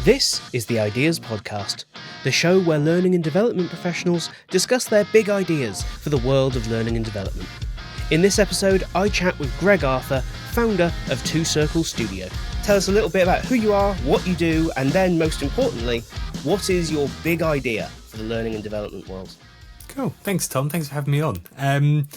This is the Ideas Podcast, the show where learning and development professionals discuss their big ideas for the world of learning and development. In this episode, I chat with Greg Arthur, founder of Two Circles Studio. Tell us a little bit about who you are, what you do, and then, most importantly, what is your big idea for the learning and development world? Cool. Thanks, Tom. Thanks for having me on. I'm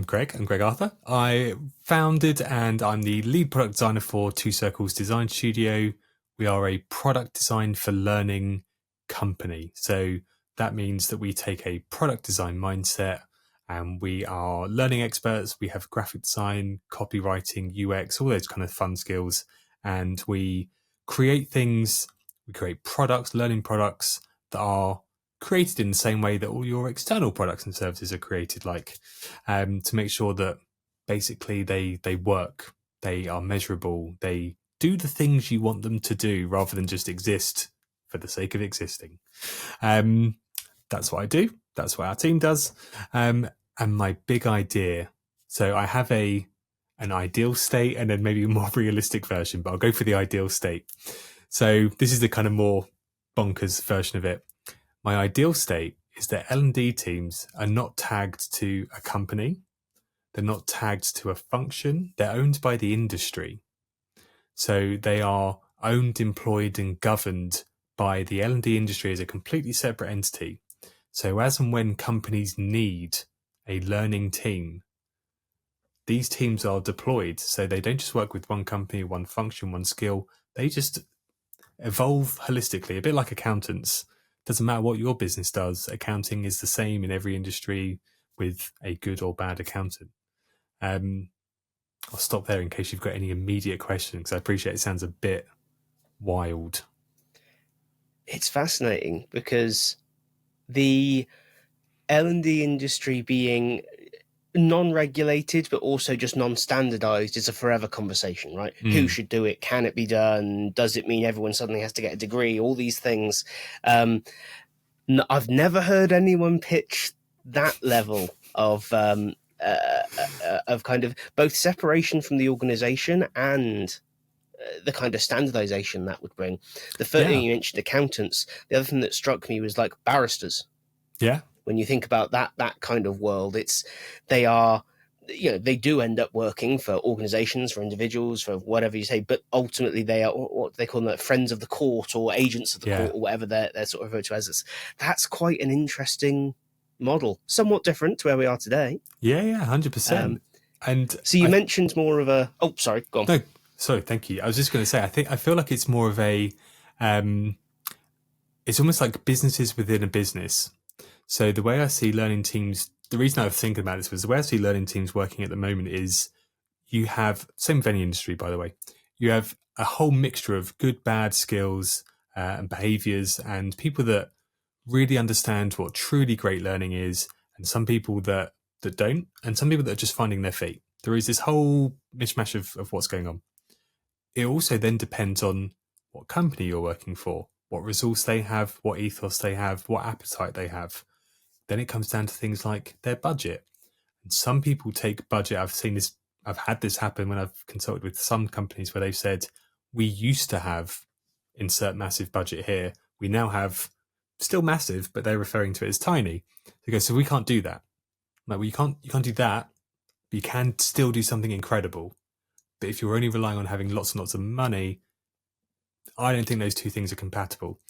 Greg. I'm Greg Arthur. I founded and I'm the lead product designer for Two Circles Design Studio. We are a product design for learning company. So that means that we take a product design mindset and we are learning experts. We have graphic design, copywriting, UX, all those kind of fun skills. And we create things, we create products, learning products that are created in the same way that all your external products and services are created, like to make sure that basically they work, they are measurable, they do the things you want them to do rather than just exist for the sake of existing. That's what I do. That's what our team does. And my big idea, so I have an ideal state and then maybe a more realistic version, but I'll go for the ideal state. So this is the kind of more bonkers version of it. My ideal state is that L&D teams are not tagged to a company. They're not tagged to a function. They're owned by the industry. So they are owned, employed, and governed by the L&D industry as a completely separate entity. So as and when companies need a learning team, these teams are deployed. So they don't just work with one company, one function, one skill. They just evolve holistically, a bit like accountants. Doesn't matter what your business does. Accounting is the same in every industry with a good or bad accountant. I'll stop there in case you've got any immediate questions, because I appreciate it sounds a bit wild. It's fascinating because the L&D industry being non-regulated but also just non-standardized is a forever conversation, right? Who should do it? Can it be done? Does it mean everyone suddenly has to get a degree? All these things. I've never heard anyone pitch that level of kind of both separation from the organization and the kind of standardization that would bring. The first thing you mentioned, accountants. The other thing that struck me was like barristers. Yeah. When you think about that kind of world, they are, they do end up working for organizations, for individuals, for whatever you say, but ultimately they are what they call them, friends of the court or agents of the court or whatever they're sort of referred to as. That's quite an interesting model, somewhat different to where we are today. Yeah, 100%. And so you mentioned more of a. Oh, sorry, go on. No, sorry, thank you. I was just going to say, I feel like it's more of a. It's almost like businesses within a business. So the way I see learning teams, the reason I was thinking about this was the way I see learning teams working at the moment is you have, same with any industry, by the way, you have a whole mixture of good, bad skills and behaviors and people that really understand what truly great learning is, and some people that don't, and some people that are just finding their feet. There is this whole mishmash of what's going on. It also then depends on what company you're working for, what resource they have, what ethos they have, what appetite they have. Then it comes down to things like their budget. And some people take budget. I've had this happen when I've consulted with some companies where they've said, we used to have insert massive budget here. We now have still massive, but they're referring to it as tiny. They go, so we can't do that. Like, well, you can't do that, but you can still do something incredible. But if you're only relying on having lots and lots of money, I don't think those two things are compatible.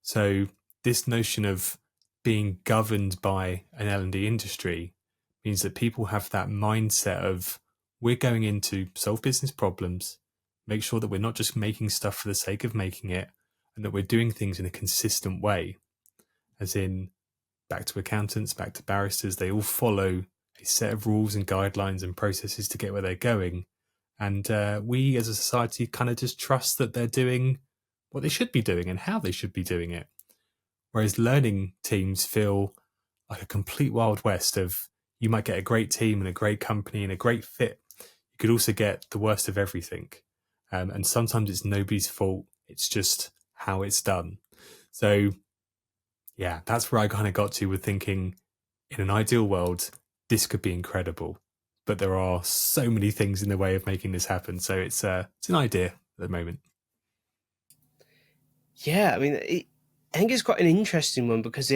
So this notion of being governed by an L&D industry means that people have that mindset of, we're going in to solve business problems, make sure that we're not just making stuff for the sake of making it, and that we're doing things in a consistent way. As in, back to accountants, back to barristers, they all follow a set of rules and guidelines and processes to get where they're going. And we as a society kind of just trust that they're doing what they should be doing and how they should be doing it. Whereas learning teams feel like a complete Wild West of, you might get a great team and a great company and a great fit. You could also get the worst of everything. And sometimes it's nobody's fault. It's just how it's done. So yeah, that's where I kind of got to with thinking, in an ideal world, this could be incredible. But there are so many things in the way of making this happen. So it's an idea at the moment. Yeah, I mean, I think it's quite an interesting one because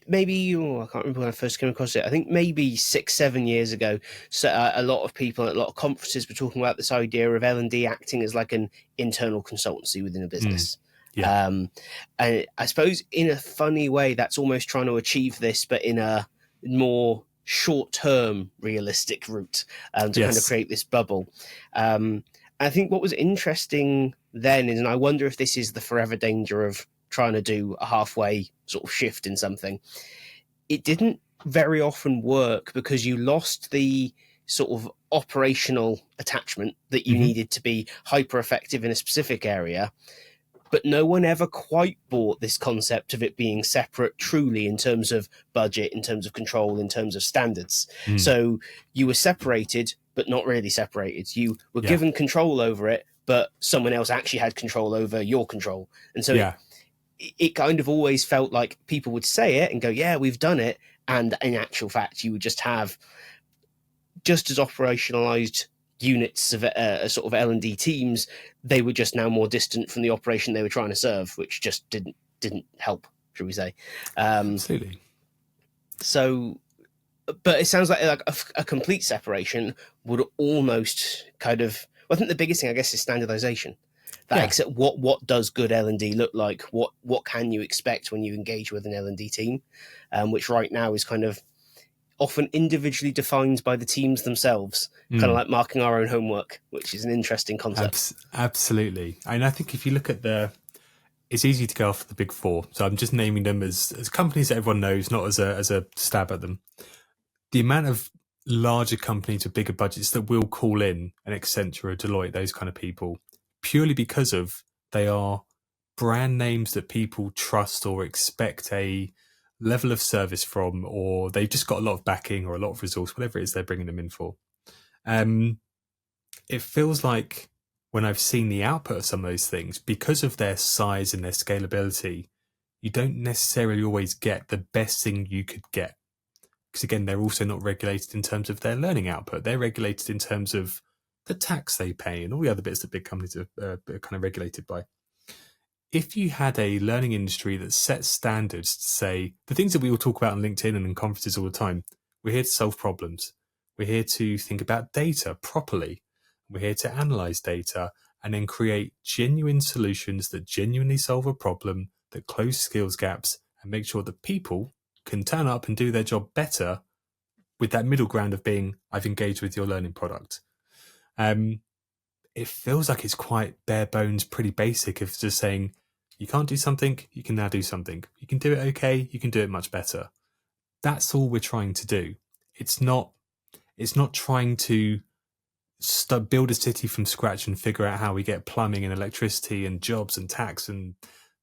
maybe I can't remember when I first came across it. I think maybe 6, 7 years ago, so a lot of people at a lot of conferences were talking about this idea of L&D acting as like an internal consultancy within a business. Yeah. Um, and I suppose in a funny way, that's almost trying to achieve this, but in a more short-term, realistic route to kind of Yes. create this bubble. I think what was interesting then is, and I wonder if this is the forever danger of trying to do a halfway sort of shift in something, it didn't very often work because you lost the sort of operational attachment that you Hmm. needed to be hyper effective in a specific area, but no one ever quite bought this concept of it being separate truly in terms of budget, in terms of control, in terms of standards. Mm. So you were separated, but not really separated. You were Yeah. given control over it, but someone else actually had control over your control. And so Yeah. it kind of always felt like people would say it and go, yeah, we've done it. And in actual fact, you would just have just as operationalized units of sort of L&D teams. They were just now more distant from the operation they were trying to serve, which just didn't help, should we say. Absolutely. So but it sounds like a complete separation would almost kind of, well, I think the biggest thing I guess is standardization. That Yeah. except what does good L&D look like? What can you expect when you engage with an L&D team, which right now is kind of often individually defined by the teams themselves, kind of Mm. like marking our own homework, which is an interesting concept. Absolutely. And I think if you look at it's easy to go after the big four. So I'm just naming them as companies that everyone knows, not as a stab at them. The amount of larger companies with bigger budgets that will call in an Accenture or Deloitte, those kind of people, purely because of they are brand names that people trust or expect a level of service from, or they've just got a lot of backing or a lot of resource, whatever it is they're bringing them in for. It feels like when I've seen the output of some of those things, because of their size and their scalability, you don't necessarily always get the best thing you could get. Because again, they're also not regulated in terms of their learning output. They're regulated in terms of the tax they pay and all the other bits that big companies are kind of regulated by. If you had a learning industry that sets standards to say the things that we all talk about on LinkedIn and in conferences all the time, we're here to solve problems. We're here to think about data properly. We're here to analyze data and then create genuine solutions that genuinely solve a problem, that close skills gaps, and make sure that people can turn up and do their job better with that middle ground of being, I've engaged with your learning product. It feels like it's quite bare bones, pretty basic of just saying, you can't do something, you can now do something. You can do it okay, you can do it much better. That's all we're trying to do. It's not trying to build a city from scratch and figure out how we get plumbing and electricity and jobs and tax, and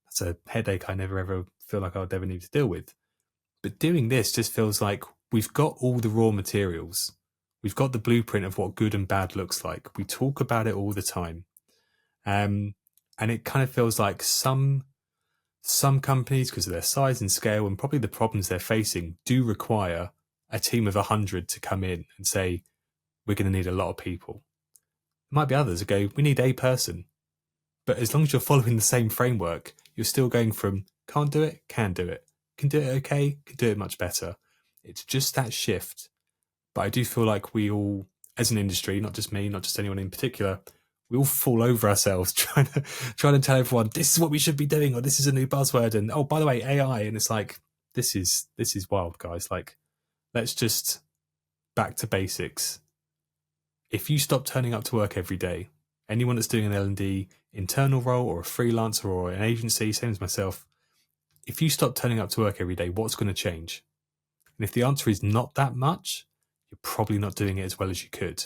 that's a headache I never ever feel like I'll ever need to deal with. But doing this just feels like we've got all the raw materials. We've got the blueprint of what good and bad looks like. We talk about it all the time. And it kind of feels like some companies, because of their size and scale and probably the problems they're facing, do require a team of 100 to come in and say, we're going to need a lot of people. There might be others that go, we need a person. But as long as you're following the same framework, you're still going from can't do it, can do it. Can do it okay, can do it much better. It's just that shift. But I do feel like we all, as an industry, not just me, not just anyone in particular, we all fall over ourselves trying to tell everyone this is what we should be doing, or this is a new buzzword, and oh, by the way, AI. And it's like, this is wild, guys. Like, let's just back to basics. If you stop turning up to work every day, anyone that's doing an L&D internal role or a freelancer or an agency, same as myself, if you stop turning up to work every day, what's going to change? And if the answer is not that much, you're probably not doing it as well as you could.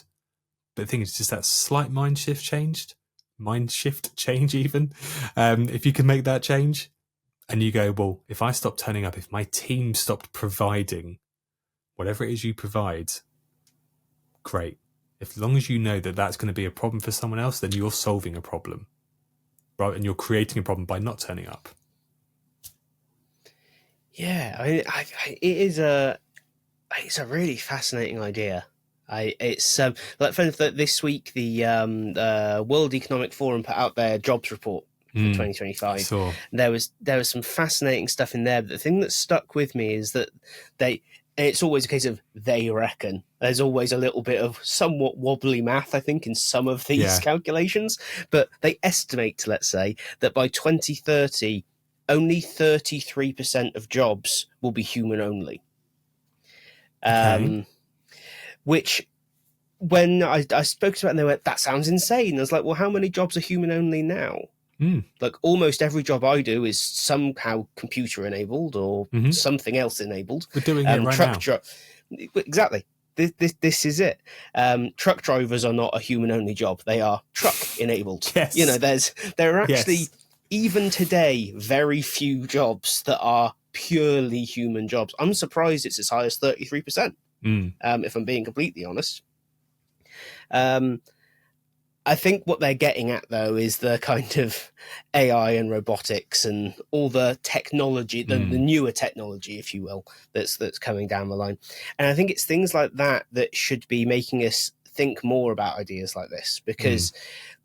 But the thing is, just that slight mind shift change even. If you can make that change and you go, well, if I stop turning up, if my team stopped providing whatever it is you provide, great. As long as you know that that's going to be a problem for someone else, then you're solving a problem, right? And you're creating a problem by not turning up. Yeah, I mean, it's a really fascinating idea. It's like for instance, this week the World Economic Forum put out their jobs report for I 2025. saw. There was some fascinating stuff in there, but the thing that stuck with me is that it's always a case of they reckon. There's always a little bit of somewhat wobbly math, I think, in some of these calculations, but they estimate, let's say, that by 2030 only 33% of jobs will be human only. Okay. Which, when I spoke to it, and they went, that sounds insane. I was like, well, how many jobs are human only now? Like, almost every job I do is somehow computer enabled or something else enabled. We're doing it right now. Exactly. This is it. Truck drivers are not a human only job. They are truck enabled. Yes. You know, there are actually, even today, very few jobs that are purely human jobs. I'm surprised it's as high as 33%, if I'm being completely honest. I think what they're getting at, though, is the kind of AI and robotics and all the technology, the newer technology, if you will, that's coming down the line. And I think it's things like that that should be making us think more about ideas like this, because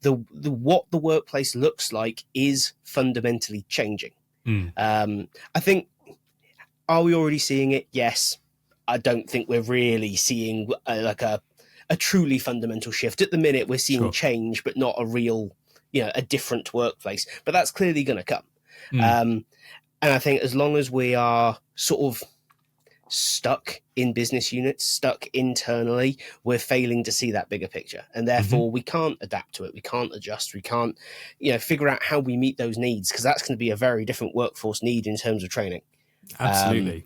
the what the workplace looks like is fundamentally changing. I think, are we already seeing it? Yes. I don't think we're really seeing like a truly fundamental shift. At the minute, we're seeing change, but not a real, a different workplace. But that's clearly going to come. And I think as long as we are sort of stuck in business units, stuck internally, we're failing to see that bigger picture. And therefore, we can't adapt to it. We can't adjust. We can't, figure out how we meet those needs, because that's going to be a very different workforce need in terms of training. Absolutely.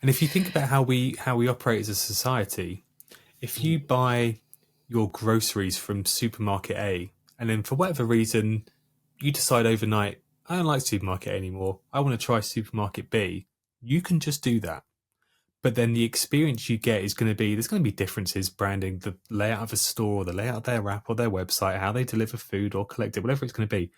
And if you think about how we operate as a society, if you buy your groceries from supermarket A, and then for whatever reason you decide overnight, I don't like supermarket A anymore, I want to try supermarket B, you can just do that. But then the experience you get is going to be, there's going to be differences, branding, the layout of a store, the layout of their app or their website, how they deliver food or collect it, whatever it's going to be.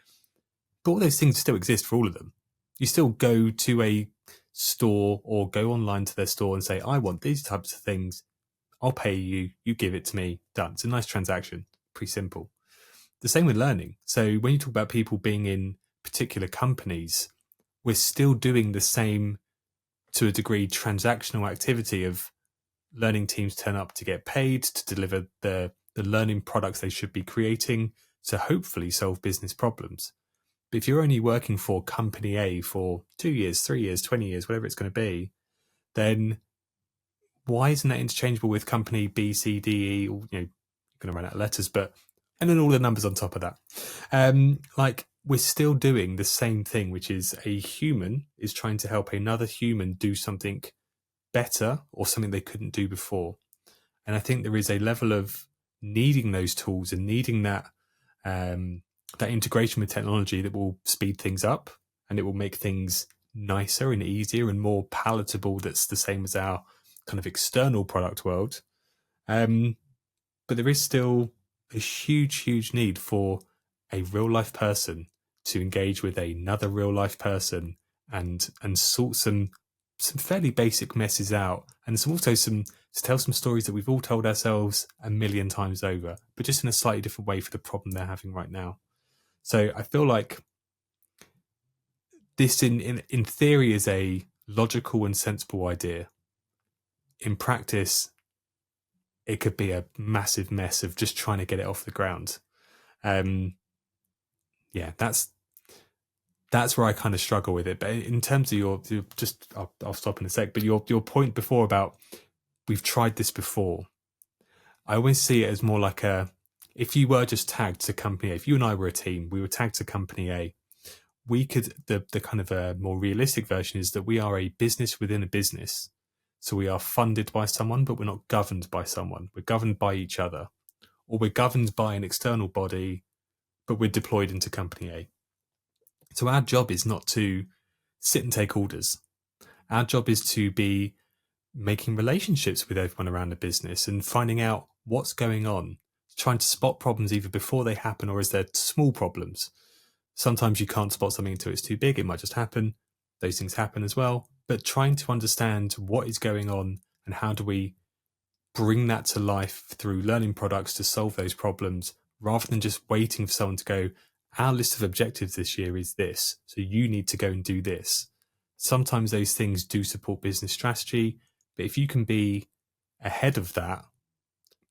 But all those things still exist for all of them. You still go to a store or go online to their store and say, I want these types of things. I'll pay you, you give it to me, done. It's a nice transaction, pretty simple. The same with learning. So when you talk about people being in particular companies, we're still doing the same, to a degree, transactional activity of learning teams turn up to get paid, to deliver the learning products they should be creating, to hopefully solve business problems. But if you're only working for company A for 2 years, 3 years, 20 years, whatever it's going to be, then why isn't that interchangeable with company B, C, D, E? Or, you're going to run out of letters, and then all the numbers on top of that. We're still doing the same thing, which is a human is trying to help another human do something better or something they couldn't do before. And I think there is a level of needing those tools and needing that integration with technology that will speed things up, and it will make things nicer and easier and more palatable. That's the same as our kind of external product world. But there is still a huge need for a real life person to engage with another real life person and sort some fairly basic messes out, and also to tell some stories that we've all told ourselves a million times over, but just in a slightly different way for the problem they're having right now. So I feel like this in theory is a logical and sensible idea. In practice, it could be a massive mess of just trying to get it off the ground. That's where I kind of struggle with it. But in terms of I'll stop in a sec. But your point before about we've tried this before, I always see it as more like if you were just tagged to company A, if you and I were a team, we were tagged to company A, we could, the kind of a more realistic version is that we are a business within a business. So we are funded by someone, but we're not governed by someone. We're governed by each other, or we're governed by an external body, but we're deployed into company A. So our job is not to sit and take orders. Our job is to be making relationships with everyone around the business and finding out what's going on, trying to spot problems either before they happen or as they're small problems. Sometimes you can't spot something until it's too big. It might just happen. Those things happen as well. But trying to understand what is going on and how do we bring that to life through learning products to solve those problems, rather than just waiting for someone to go, our list of objectives this year is this, so you need to go and do this. Sometimes those things do support business strategy, but if you can be ahead of that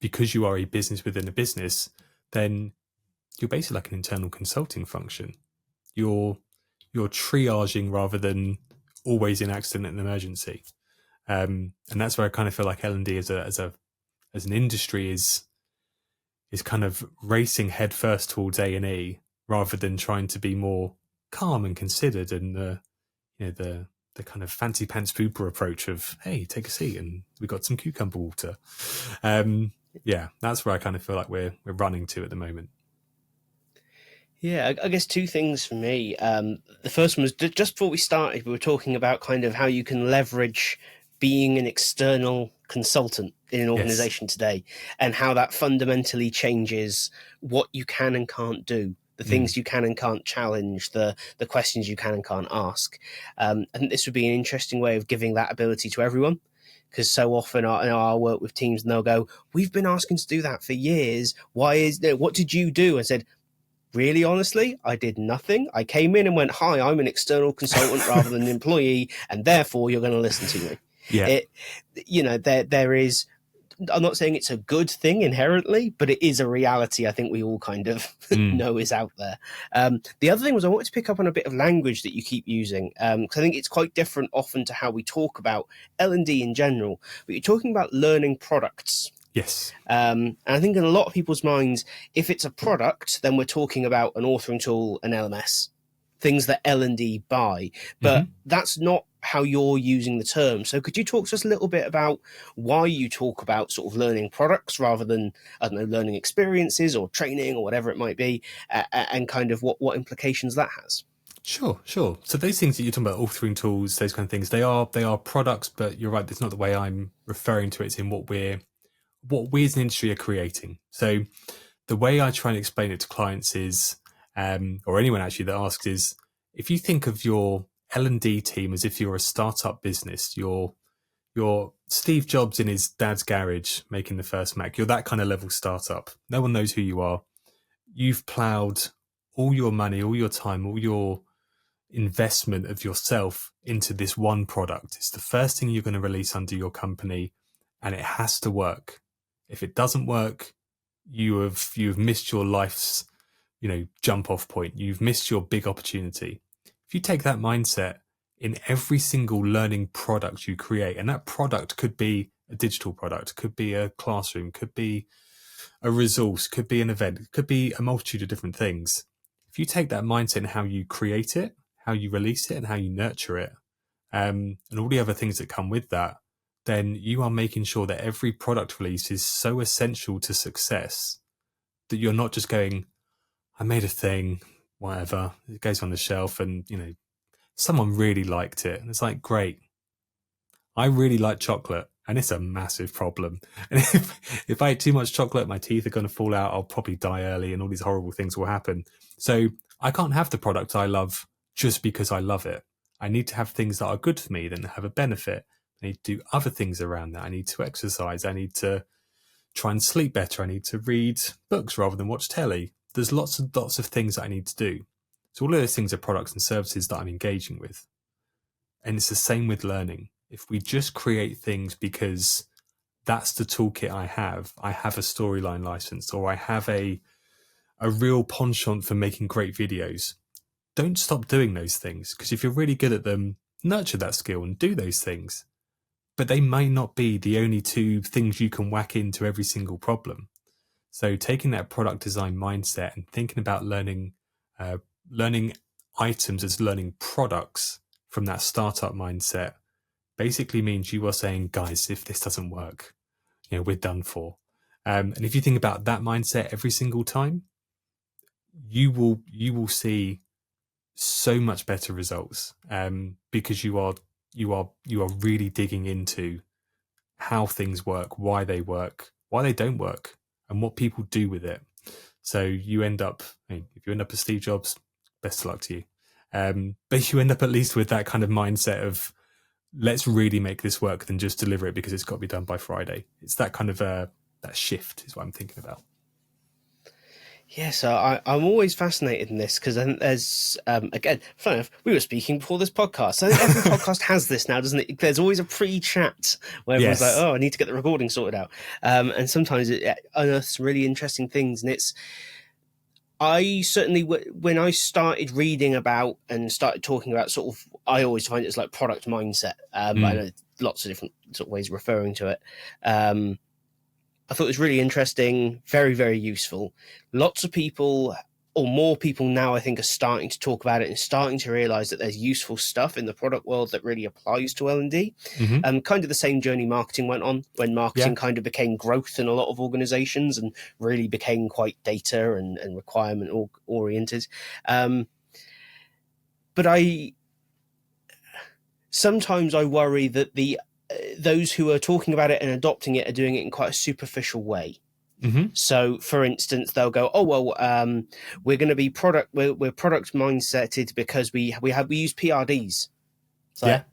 because you are a business within a business, then you're basically like an internal consulting function. You're triaging rather than always in accident and emergency. And that's where I kind of feel like L&D as an industry is kind of racing headfirst towards A&E rather than trying to be more calm and considered, and the kind of fancy pants pooper approach of, hey, take a seat and we got some cucumber water. That's where I kind of feel like we're running to at the moment. Yeah, I guess two things for me. The first one was just before we started, we were talking about kind of how you can leverage being an external consultant in an organization today, and how that fundamentally changes what you can and can't do, the things you can and can't challenge, the questions you can and can't ask. I think this would be an interesting way of giving that ability to everyone. Because so often I'll work with teams and they'll go, we've been asking to do that for years. What did you do? I said, really, honestly, I did nothing. I came in and went, hi, I'm an external consultant rather than an employee, and therefore you're going to listen to me. Yeah. There is, I'm not saying it's a good thing inherently, but it is a reality I think we all kind of know is out there. The other thing was I wanted to pick up on a bit of language that you keep using, because I think it's quite different often to how we talk about L&D in general, but you're talking about learning products. Yes. And I think in a lot of people's minds, if it's a product, then we're talking about an authoring tool, an LMS, things that L&D buy. But that's not how you're using the term. So could you talk to us a little bit about why you talk about sort of learning products rather than, I don't know, learning experiences or training or whatever it might be, and kind of what implications that has? Sure. So those things that you're talking about, authoring tools, those kind of things, they are products, but you're right, that's not the way I'm referring to it. It's in what we as an industry are creating. So the way I try and explain it to clients is, or anyone actually that asks, is if you think of your L&D team as if you're a startup business, you're Steve Jobs in his dad's garage making the first Mac, you're that kind of level startup. No one knows who you are. You've ploughed all your money, all your time, all your investment of yourself into this one product. It's the first thing you're going to release under your company, and it has to work. If it doesn't work, you've missed your life's, jump off point. You've missed your big opportunity. If you take that mindset in every single learning product you create, and that product could be a digital product, could be a classroom, could be a resource, could be an event, could be a multitude of different things. If you take that mindset in how you create it, how you release it, and how you nurture it, and all the other things that come with that, then you are making sure that every product release is so essential to success that you're not just going, I made a thing, whatever, it goes on the shelf, and someone really liked it, and it's like, great, I really like chocolate, and it's a massive problem. And if I eat too much chocolate, my teeth are going to fall out, I'll probably die early, and all these horrible things will happen. So I can't have the product I love just because I love it. I need to have things that are good for me, that have a benefit. I need to do other things around that. I need to exercise. I need to try and sleep better. I need to read books rather than watch telly. There's lots of things that I need to do. So all of those things are products and services that I'm engaging with. And it's the same with learning. If we just create things because that's the toolkit I have a storyline license, or I have a real penchant for making great videos, don't stop doing those things, because if you're really good at them, nurture that skill and do those things. But they may not be the only two things you can whack into every single problem. So taking that product design mindset and thinking about learning items as learning products from that startup mindset basically means you are saying, guys, if this doesn't work, we're done for. And if you think about that mindset every single time, you will see so much better results, because you are really digging into how things work, why they don't work, and what people do with it. So you end up, if you end up as Steve Jobs, best of luck to you. But you end up at least with that kind of mindset of, let's really make this work than just deliver it because it's got to be done by Friday. It's that kind of that shift is what I'm thinking about. Yeah, so I'm always fascinated in this because I think there's, again, funny enough, we were speaking before this podcast. So I think every podcast has this now, doesn't it? There's always a pre-chat where everyone's like, Yes. oh, I need to get the recording sorted out. And sometimes it unearths really interesting things. And I certainly, when I started reading about and started talking about sort of, I always find it's like product mindset. I know lots of different sort of ways of referring to it. I thought it was really interesting, very, very useful. Lots of people, or more people now, I think, are starting to talk about it and starting to realize that there's useful stuff in the product world that really applies to L&D. Kind of the same journey marketing went on when marketing kind of became growth in a lot of organizations and really became quite data and requirement oriented. But sometimes I worry that those who are talking about it and adopting it are doing it in quite a superficial way. So, for instance, they'll go, "Oh well, we're going to be we're product mindseted because we use PRDs." It's like,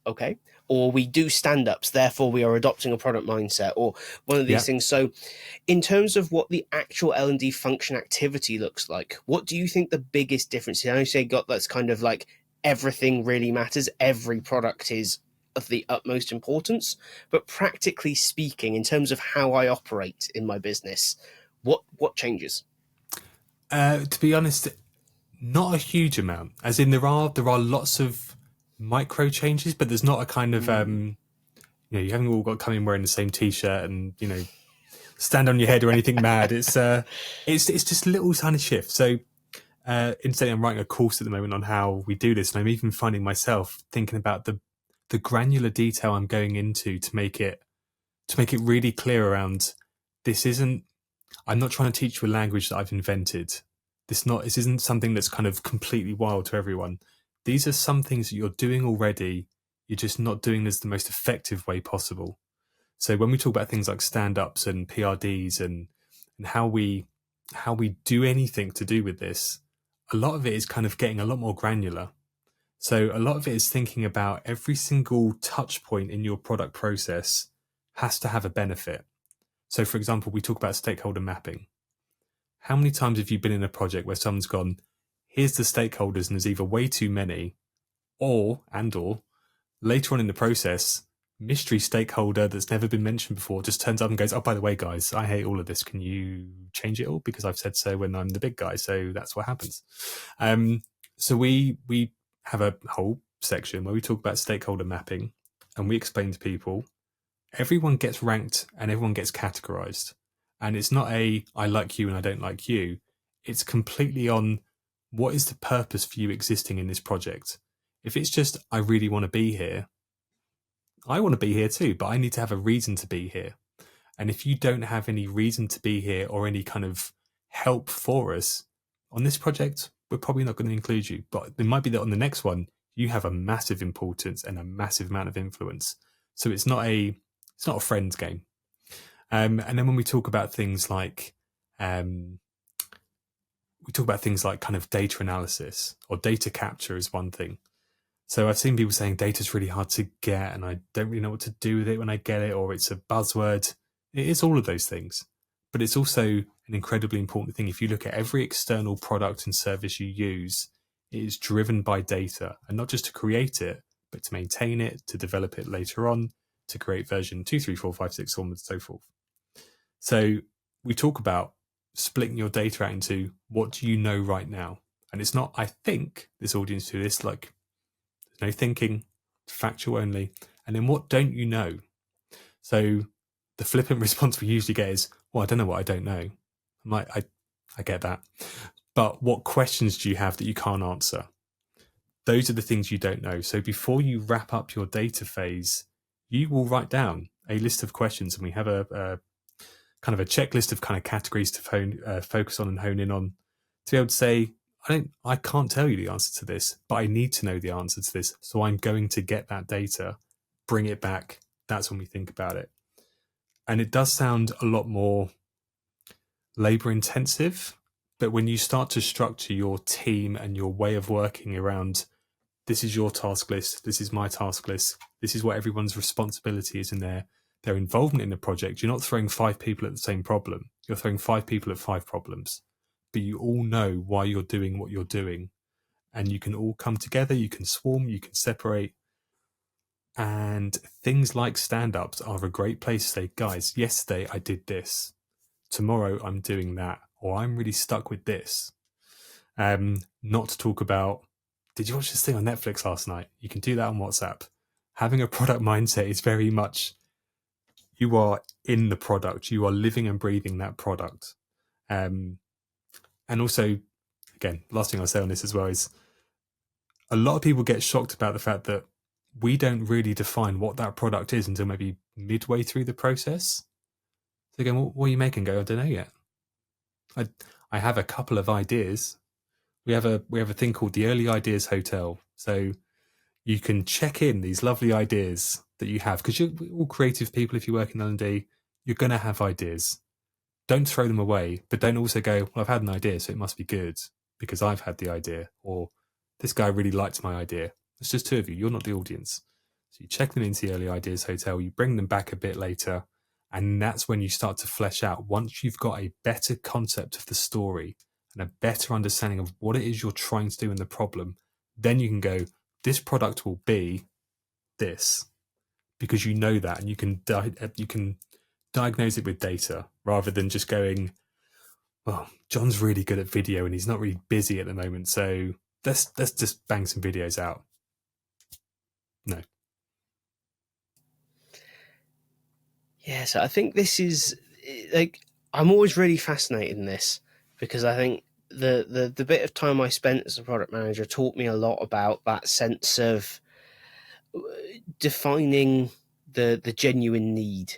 okay, or we do stand-ups, therefore we are adopting a product mindset, or one of these things. So, in terms of what the actual L&D function activity looks like, what do you think the biggest difference is? I know you say that's kind of like everything really matters. Every product is of the utmost importance, but practically speaking, in terms of how I operate in my business, what changes? To be honest, not a huge amount. As in, there are lots of micro changes, but there's not a kind of you haven't all got to come in wearing the same t-shirt and stand on your head or anything mad. It's just little tiny shifts. So instead, I'm writing a course at the moment on how we do this, and I'm even finding myself thinking about the granular detail I'm going into to make it really clear around this isn't. I'm not trying to teach you a language that I've invented. This isn't something that's kind of completely wild to everyone. These are some things that you're doing already. You're just not doing this the most effective way possible. So when we talk about things like stand-ups and PRDs and how we do anything to do with this, a lot of it is kind of getting a lot more granular. So a lot of it is thinking about every single touch point in your product process has to have a benefit. So for example, we talk about stakeholder mapping. How many times have you been in a project where someone's gone, here's the stakeholders, and there's either way too many or later on in the process, mystery stakeholder that's never been mentioned before just turns up and goes, oh, by the way, guys, I hate all of this. Can you change it all? Because I've said so when I'm the big guy. So that's what happens. So we have a whole section where we talk about stakeholder mapping, and we explain to people, everyone gets ranked and everyone gets categorized. And it's not I like you and I don't like you. It's completely on what is the purpose for you existing in this project. If it's just, I really want to be here, I want to be here too, but I need to have a reason to be here. And if you don't have any reason to be here or any kind of help for us on this project, we're probably not going to include you. But it might be that on the next one, you have a massive importance and a massive amount of influence. So it's not a friends game. And then when we talk about things like kind of data analysis or data capture is one thing. So I've seen people saying data is really hard to get and I don't really know what to do with it when I get it, or it's a buzzword. It is all of those things, but it's also an incredibly important thing. If you look at every external product and service you use, it is driven by data, and not just to create it, but to maintain it, to develop it later on, to create version 2, 3, 4, 5, 6, and so forth. So we talk about splitting your data out into what do you know right now? And it's not, I think this audience do this, like there's no thinking, factual only. And then what don't you know? So the flippant response we usually get is, well, I don't know what I don't know. I'm like, I get that. But what questions do you have that you can't answer? Those are the things you don't know. So before you wrap up your data phase, you will write down a list of questions, and we have a kind of a checklist of kind of categories to focus on and hone in on, to be able to say, I can't tell you the answer to this, but I need to know the answer to this. So I'm going to get that data, bring it back. That's when we think about it. And it does sound a lot more labor intensive, but when you start to structure your team and your way of working around, this is your task list, this is my task list, this is what everyone's responsibility is in their involvement in the project. You're not throwing 5 people at the same problem. You're throwing 5 people at 5 problems. but you all know why you're doing what you're doing. And you can all come together, you can swarm, you can separate. And things like stand-ups are a great place to say, guys, yesterday I did this. Tomorrow I'm doing that. Or I'm really stuck with this. Not to talk about, did you watch this thing on Netflix last night? You can do that on WhatsApp. Having a product mindset is very much, you are in the product. You are living and breathing that product. And also, again, last thing I'll say on this as well is, a lot of people get shocked about the fact that we don't really define what that product is until maybe midway through the process. So again, what are you making? Go, I don't know yet. I have a couple of ideas. We have a thing called the Early Ideas Hotel. So you can check in these lovely ideas that you have, because you're all creative people. If you work in L&D, you're going to have ideas. Don't throw them away, but don't also go, well, I've had an idea, so it must be good because I've had the idea, or this guy really liked my idea. It's just two of you. You're not the audience. So you check them into the Early Ideas Hotel, you bring them back a bit later, and that's when you start to flesh out. Once you've got a better concept of the story and a better understanding of what it is you're trying to do in the problem, then you can go, this product will be this, because you know that, and you can diagnose it with data rather than just going, well, John's really good at video and he's not really busy at the moment, so let's just bang some videos out. No. Yeah, so I think this is, like, I'm always really fascinated in this, because I think the bit of time I spent as a product manager taught me a lot about that sense of defining the genuine need,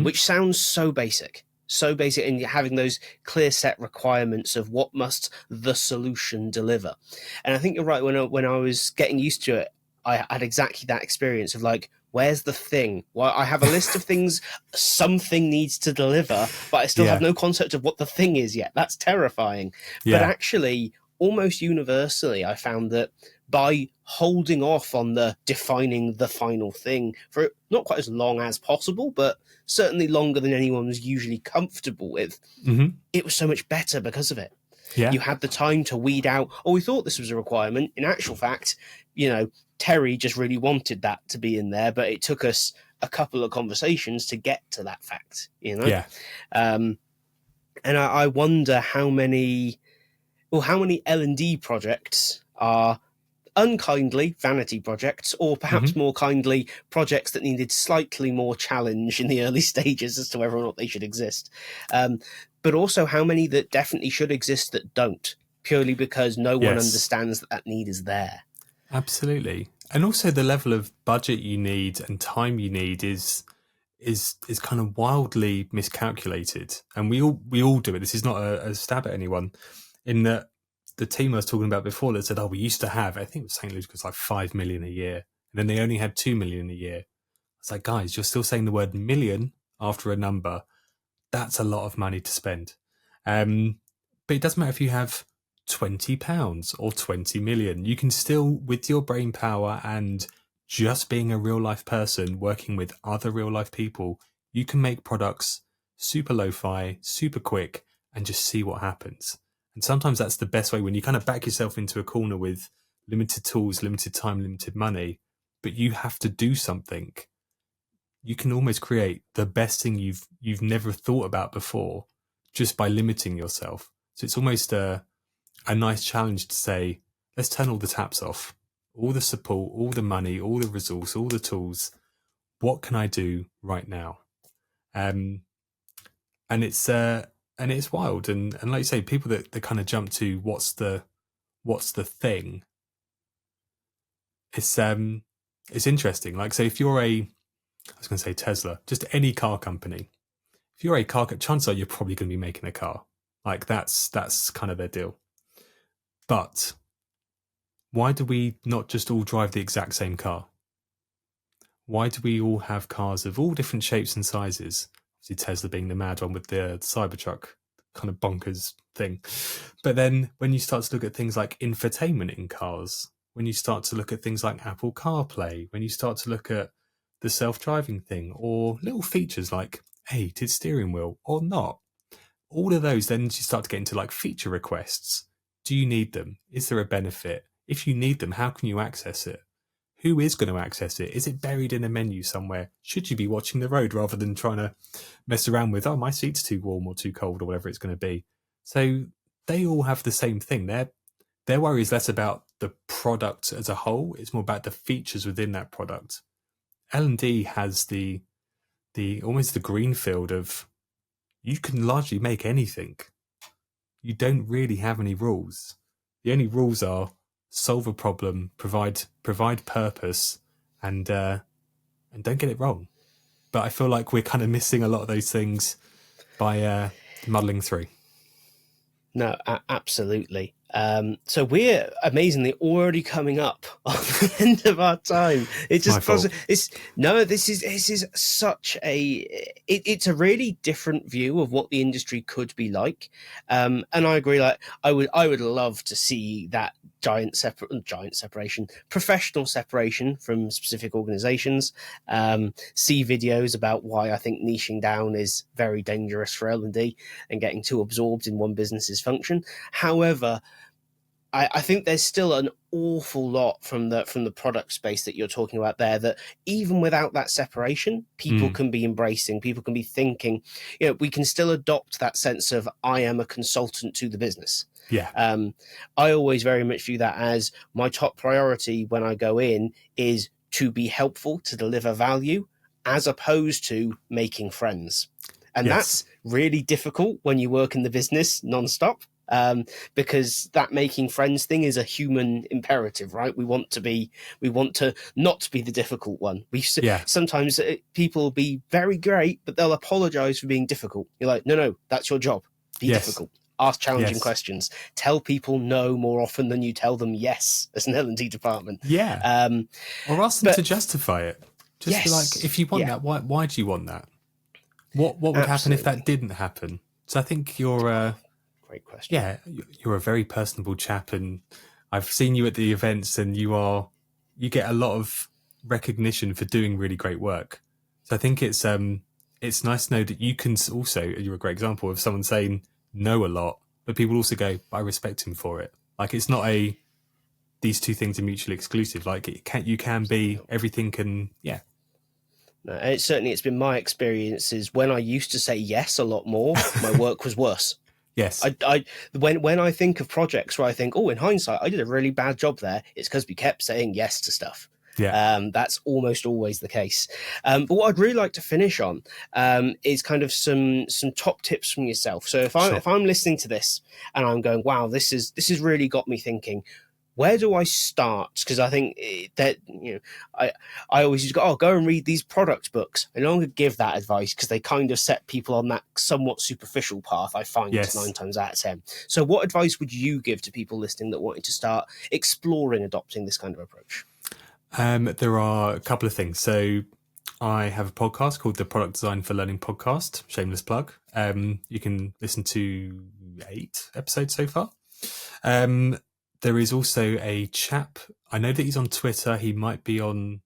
which sounds so basic, and having those clear set requirements of what must the solution deliver. And I think you're right. When I was getting used to it, I had exactly that experience of like, where's the thing? Well, I have a list of things something needs to deliver, but I still have no concept of what the thing is yet. That's terrifying. But actually, almost universally, I found that by holding off on the defining the final thing for not quite as long as possible, but certainly longer than anyone was usually comfortable with, it was so much better because of it. Yeah. You had the time to weed out, oh, we thought this was a requirement. In actual fact, Terry just really wanted that to be in there, but it took us a couple of conversations to get to that fact, Yeah. And I wonder how many L&D projects are unkindly vanity projects, or perhaps more kindly projects that needed slightly more challenge in the early stages as to whether or not they should exist. But also how many that definitely should exist that don't, purely because no one understands that need is there. Absolutely. And also the level of budget you need and time you need is kind of wildly miscalculated. And we all do it. This is not a stab at anyone. In that, the team I was talking about before that said, we used to have, I think it was St. Luke's, like 5 million a year. And then they only had 2 million a year. It's like, guys, you're still saying the word million after a number. That's a lot of money to spend. But it doesn't matter if you have £20 or 20 million. You can still, with your brain power and just being a real life person working with other real life people, you can make products super lo-fi, super quick, and just see what happens. And sometimes that's the best way, when you kind of back yourself into a corner with limited tools, limited time, limited money, but you have to do something. You can almost create the best thing you've never thought about before just by limiting yourself. So it's almost a nice challenge to say, let's turn all the taps off, all the support, all the money, all the resource, all the tools. What can I do right now? And it's wild. And like you say, people that kind of jump to what's the thing. It's interesting. Like, say if you're I was going to say Tesla, just any car company. If you're a car, chances are you're probably going to be making a car. Like that's kind of their deal. But why do we not just all drive the exact same car? Why do we all have cars of all different shapes and sizes? Obviously Tesla being the mad one with the Cybertruck, kind of bonkers thing. But then when you start to look at things like infotainment in cars, when you start to look at things like Apple CarPlay, when you start to look at the self-driving thing, or little features like a heated steering wheel or not, all of those, then you start to get into like feature requests. Do you need them? Is there a benefit? If you need them, how can you access it? Who is going to access it? Is it buried in a menu somewhere? Should you be watching the road rather than trying to mess around with, oh, my seat's too warm or too cold or whatever it's going to be? So they all have the same thing. Their worry is less about the product as a whole. It's more about the features within that product. L&D has the almost the green field of, you can largely make anything. You don't really have any rules. The only rules are solve a problem, provide purpose, and don't get it wrong. But I feel like we're kind of missing a lot of those things by muddling through. No, absolutely. So we're amazingly already coming up on the end of our time. It just doesn't. This is such it's a really different view of what the industry could be like. And I agree. Like I would love to see that professional separation from specific organizations. See videos about why I think niching down is very dangerous for L&D and getting too absorbed in one business's function. However, I think there's still an awful lot from the product space that you're talking about there, that even without that separation, people can be embracing, people can be thinking, we can still adopt that sense of, I am a consultant to the business. Yeah. I always very much view that as my top priority when I go in is to be helpful, to deliver value, as opposed to making friends. And that's really difficult when you work in the business nonstop. Because that making friends thing is a human imperative, right? We want to not be the difficult one. Sometimes people will be very great, but they'll apologize for being difficult. You're like, no, that's your job. Be difficult. Ask challenging questions. Tell people no more often than you tell them yes as an L&D department. Yeah. Or ask them to justify it. Just be like, if you want that, why do you want that? What would happen if that didn't happen? So I think you're great question. Yeah, you're a very personable chap, and I've seen you at the events, and you get a lot of recognition for doing really great work. So I think it's nice to know that you can also, you're a great example of someone saying no a lot, but people also go, I respect him for it. Like, it's not these two things are mutually exclusive. Like, you can be everything, can No, it's been my experiences when I used to say yes a lot more, my work was worse. Yes. When I think of projects where I think, in hindsight, I did a really bad job there, it's because we kept saying yes to stuff. Yeah. That's almost always the case. But what I'd really like to finish on is kind of some top tips from yourself. So if I'm listening to this and I'm going, wow, this has really got me thinking, where do I start? Because I think that, I always just go and read these product books. I no longer give that advice because they kind of set people on that somewhat superficial path, I find, 9 times out of 10. So what advice would you give to people listening that wanted to start exploring adopting this kind of approach? There are a couple of things. So I have a podcast called the Product Design for Learning podcast, shameless plug. You can listen to 8 episodes so far. There is also a chap, I know that he's on Twitter, he might be on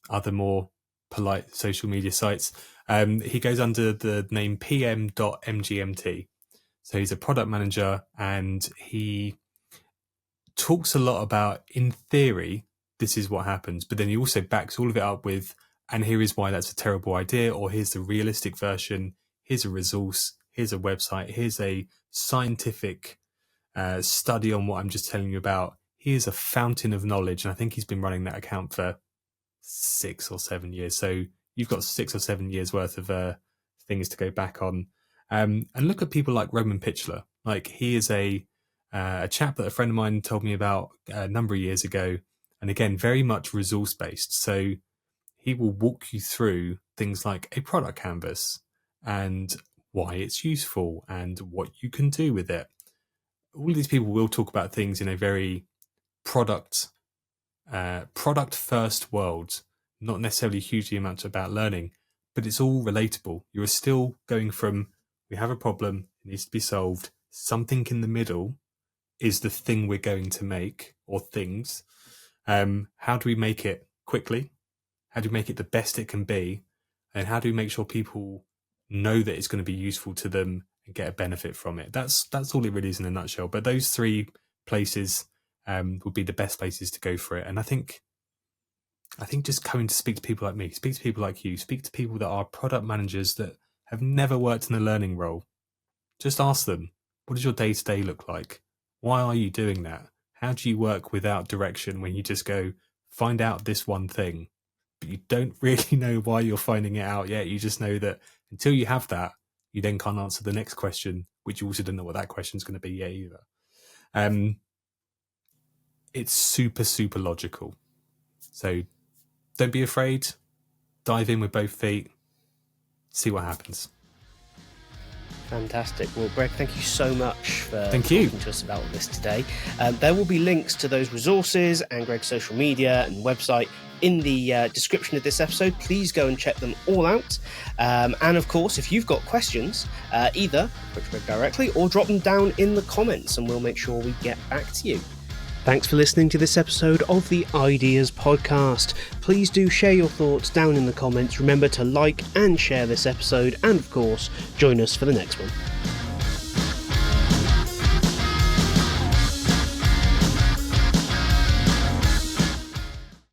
other more polite social media sites. He goes under the name pm.mgmt. So he's a product manager, and he talks a lot about, in theory, this is what happens, but then he also backs all of it up with, and here is why that's a terrible idea, or here's the realistic version, here's a resource, here's a website, here's a scientific study on what I'm just telling you about. He is a fountain of knowledge, and I think he's been running that account for 6 or 7 years. So you've got 6 or 7 years worth of things to go back on. And look at people like Roman Pitchler. Like, he is a chap that a friend of mine told me about a number of years ago. And again, very much resource based. So he will walk you through things like a product canvas and why it's useful and what you can do with it. All of these people will talk about things in a very product first world, not necessarily hugely amounts about learning, but it's all relatable. You're still going from, we have a problem, it needs to be solved. Something in the middle is the thing we're going to make, or things. How do we make it quickly? How do we make it the best it can be? And how do we make sure people know that it's going to be useful to them and get a benefit from it. That's all it really is in a nutshell. But those 3 places would be the best places to go for it. And I think just coming to speak to people like me, speak to people like you, speak to people that are product managers that have never worked in a learning role. Just ask them, what does your day-to-day look like? Why are you doing that? How do you work without direction when you just go, find out this one thing, but you don't really know why you're finding it out yet? You just know that until you have that, you then can't answer the next question, which you also don't know what that question's going to be yet either. It's super, super logical. So don't be afraid. Dive in with both feet. See what happens. Fantastic. Well, Greg, thank you so much for Thank talking you. to us about this today. There will be links to those resources and Greg's social media and website in the description of this episode. Please go and check them all out. And of course, if you've got questions, either approach Greg directly or drop them down in the comments and we'll make sure we get back to you. Thanks for listening to this episode of the Ideas Podcast. Please do share your thoughts down in the comments. Remember to like and share this episode and, of course, join us for the next one.